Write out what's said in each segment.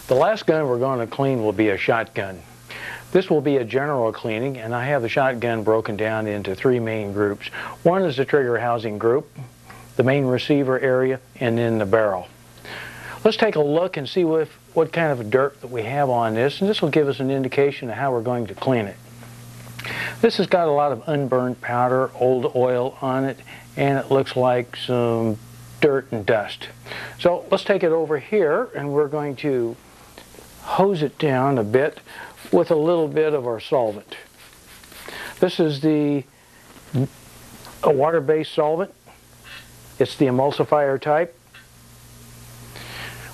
The last gun we're going to clean will be a shotgun. This will be a general cleaning, and I have the shotgun broken down into 3 main groups. One is the trigger housing group, the main receiver area, and then the barrel. Let's take a look and see what kind of dirt that we have on this, and this will give us an indication of how we're going to clean it. This has got a lot of unburned powder, old oil on it, and it looks like some dirt and dust. So let's take it over here, and we're going to hose it down a bit with a little bit of our solvent. This is a water-based solvent. It's the emulsifier type.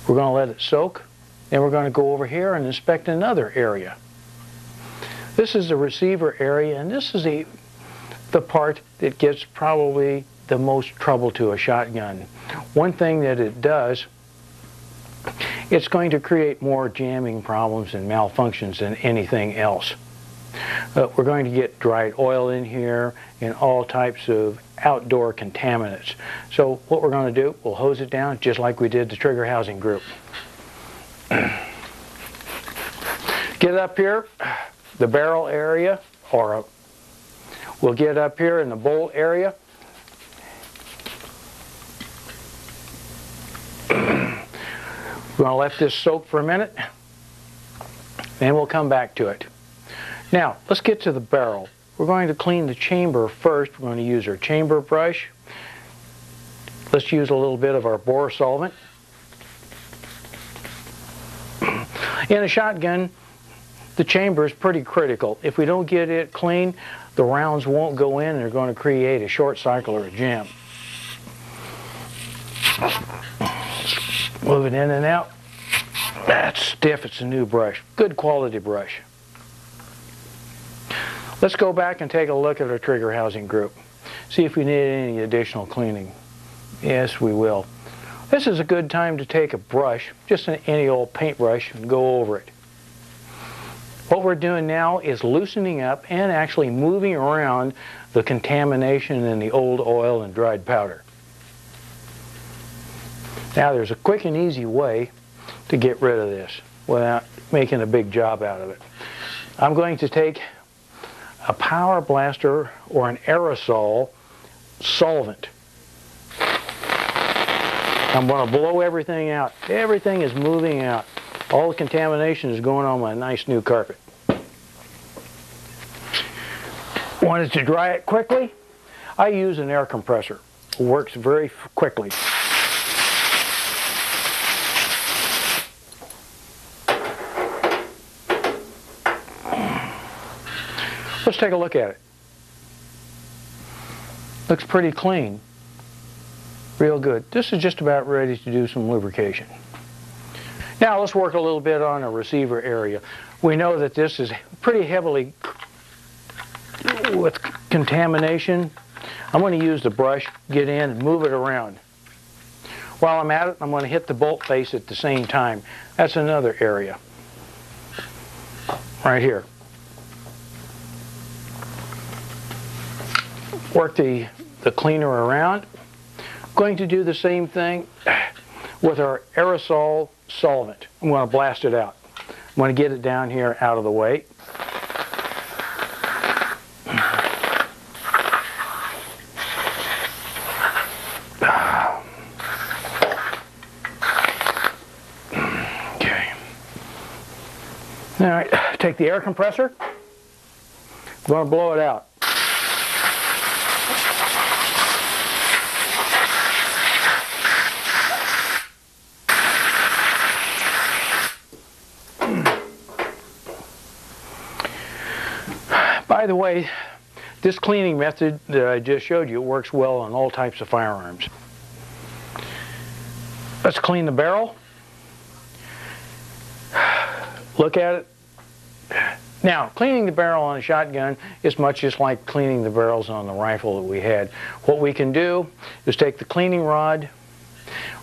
We're going to let it soak. Then we're going to go over here and inspect another area. This is the receiver area, and this is the part that gets probably the most trouble to a shotgun. One thing that it does, it's going to create more jamming problems and malfunctions than anything else. We're going to get dried oil in here and all types of outdoor contaminants. So what we're going to do, we'll hose it down just like we did the trigger housing group. Get up here, the barrel area, or we'll get up here in the bolt area. We're going to let this soak for a minute, then we'll come back to it. Now, let's get to the barrel. We're going to clean the chamber first. We're going to use our chamber brush. Let's use a little bit of our bore solvent. In a shotgun, the chamber is pretty critical. If we don't get it clean, the rounds won't go in and they're going to create a short cycle or a jam. Move it in and out. That's stiff. It's a new brush. Good quality brush. Let's go back and take a look at our trigger housing group. See if we need any additional cleaning. Yes, we will. This is a good time to take a brush, just any old paintbrush, and go over it. What we're doing now is loosening up and actually moving around the contamination in the old oil and dried powder. Now there's a quick and easy way to get rid of this without making a big job out of it. I'm going to take a power blaster or an aerosol solvent. I'm going to blow everything out. Everything is moving out. All the contamination is going on my nice new carpet. Wanted to dry it quickly? I use an air compressor. It works very quickly. Let's take a look at it. Looks pretty clean. Real good. This is just about ready to do some lubrication. Now let's work a little bit on a receiver area. We know that this is pretty heavily with contamination. I'm going to use the brush, get in and move it around. While I'm at it, I'm going to hit the bolt face at the same time. That's another area. Right here. Work the cleaner around. I'm going to do the same thing with our aerosol solvent. I'm going to blast it out. I'm going to get it down here out of the way. Okay. All right, take the air compressor. I'm going to blow it out. By the way, this cleaning method that I just showed you works well on all types of firearms. Let's clean the barrel. Look at it. Now, cleaning the barrel on a shotgun is much just like cleaning the barrels on the rifle that we had. What we can do is take the cleaning rod,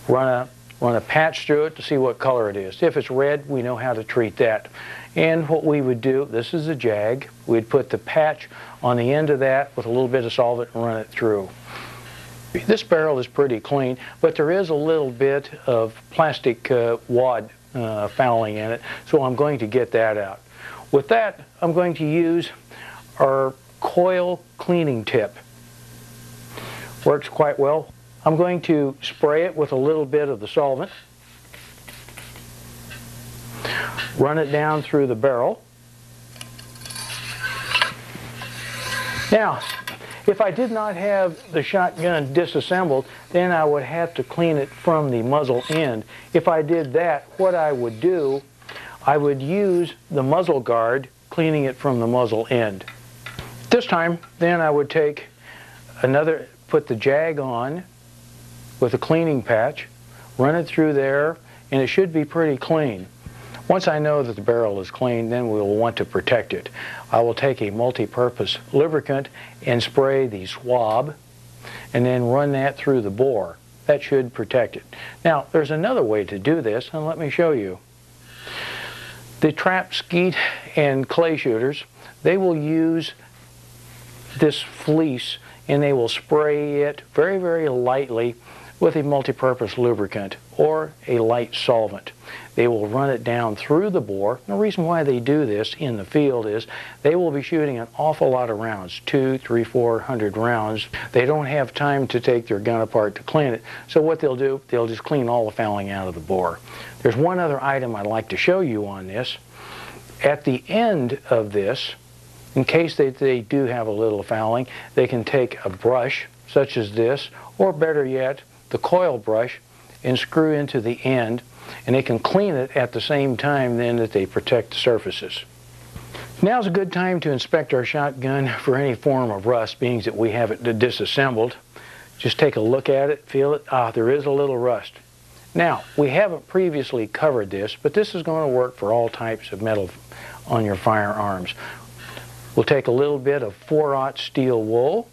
run a patch through it to see what color it is. If it's red, we know how to treat that. And what we would do, this is a jag, we'd put the patch on the end of that with a little bit of solvent and run it through. This barrel is pretty clean, but there is a little bit of plastic wad fouling in it, so I'm going to get that out. With that, I'm going to use our coil cleaning tip. Works quite well. I'm going to spray it with a little bit of the solvent, run it down through the barrel. Now, if I did not have the shotgun disassembled, then I would have to clean it from the muzzle end. If I did that, what I would do, I would use the muzzle guard, cleaning it from the muzzle end. This time, then I would take put the jag on with a cleaning patch, run it through there, and it should be pretty clean. Once I know that the barrel is clean, then we'll want to protect it. I will take a multi-purpose lubricant and spray the swab, and then run that through the bore. That should protect it. Now, there's another way to do this, and let me show you. The trap, skeet, and clay shooters, they will use this fleece, and they will spray it very, very lightly with a multi-purpose lubricant or a light solvent. They will run it down through the bore. The reason why they do this in the field is they will be shooting an awful lot of rounds, 200, 300, 400 rounds. They don't have time to take their gun apart to clean it. So what they'll do, they'll just clean all the fouling out of the bore. There's one other item I'd like to show you on this. At the end of this, in case they do have a little fouling, they can take a brush such as this, or better yet, the coil brush, and screw into the end, and they can clean it at the same time then that they protect the surfaces. Now's a good time to inspect our shotgun for any form of rust, being that we have it disassembled. Just take a look at it, feel it. There is a little rust. Now, we haven't previously covered this, but this is going to work for all types of metal on your firearms. We'll take a little bit of 4/0 steel wool.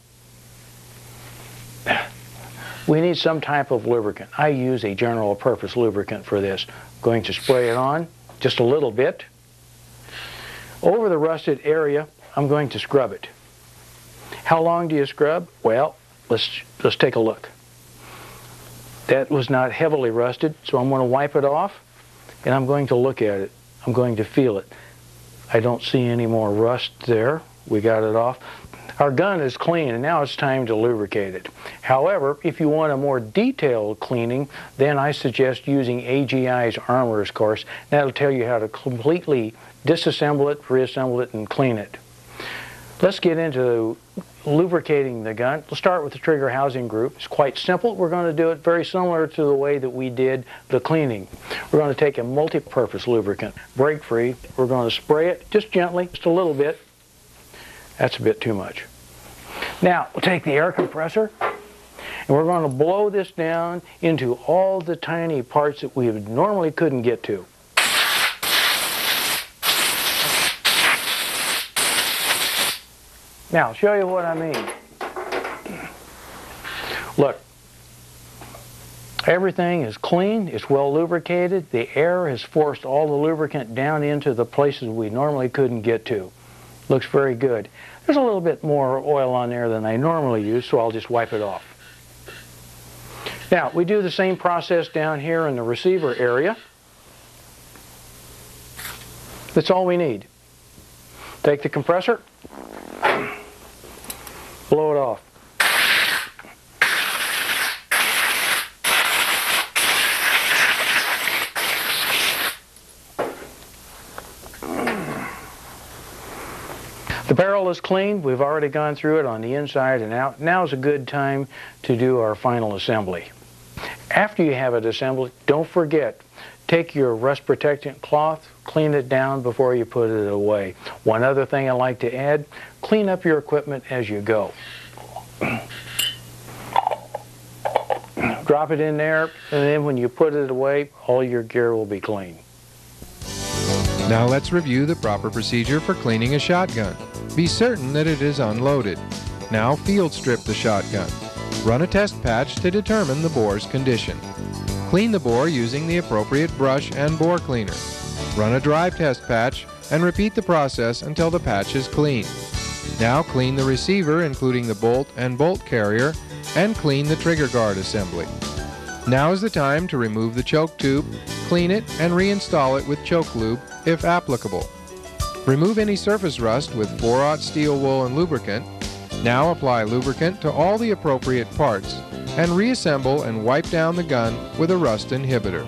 We need some type of lubricant. I use a general purpose lubricant for this. I'm going to spray it on just a little bit. Over the rusted area, I'm going to scrub it. How long do you scrub? Well, let's take a look. That was not heavily rusted, so I'm going to wipe it off, and I'm going to look at it. I'm going to feel it. I don't see any more rust there. We got it off. Our gun is clean, and now it's time to lubricate it. However, if you want a more detailed cleaning, then I suggest using AGI's Armorer's Course. That'll tell you how to completely disassemble it, reassemble it, and clean it. Let's get into lubricating the gun. We'll start with the trigger housing group. It's quite simple. We're going to do it very similar to the way that we did the cleaning. We're going to take a multi-purpose lubricant, break-free. We're going to spray it just gently, just a little bit. That's a bit too much. Now, we'll take the air compressor, and we're going to blow this down into all the tiny parts that we normally couldn't get to. Now, I'll show you what I mean. Look, everything is clean, it's well lubricated. The air has forced all the lubricant down into the places we normally couldn't get to. Looks very good. There's a little bit more oil on there than I normally use, so I'll just wipe it off. Now, we do the same process down here in the receiver area. That's all we need. Take the compressor, blow it off. The barrel is clean. We've already gone through it on the inside and out. Now is a good time to do our final assembly. After you have it assembled, don't forget, take your rust protectant cloth, clean it down before you put it away. One other thing I like to add, clean up your equipment as you go. Drop it in there, and then when you put it away, all your gear will be clean. Now let's review the proper procedure for cleaning a shotgun. Be certain that it is unloaded. Now field strip the shotgun. Run a test patch to determine the bore's condition. Clean the bore using the appropriate brush and bore cleaner. Run a dry test patch and repeat the process until the patch is clean. Now clean the receiver, including the bolt and bolt carrier, and clean the trigger guard assembly. Now is the time to remove the choke tube, clean it, and reinstall it with choke lube if applicable. Remove any surface rust with 4/0 steel wool and lubricant. Now apply lubricant to all the appropriate parts and reassemble and wipe down the gun with a rust inhibitor.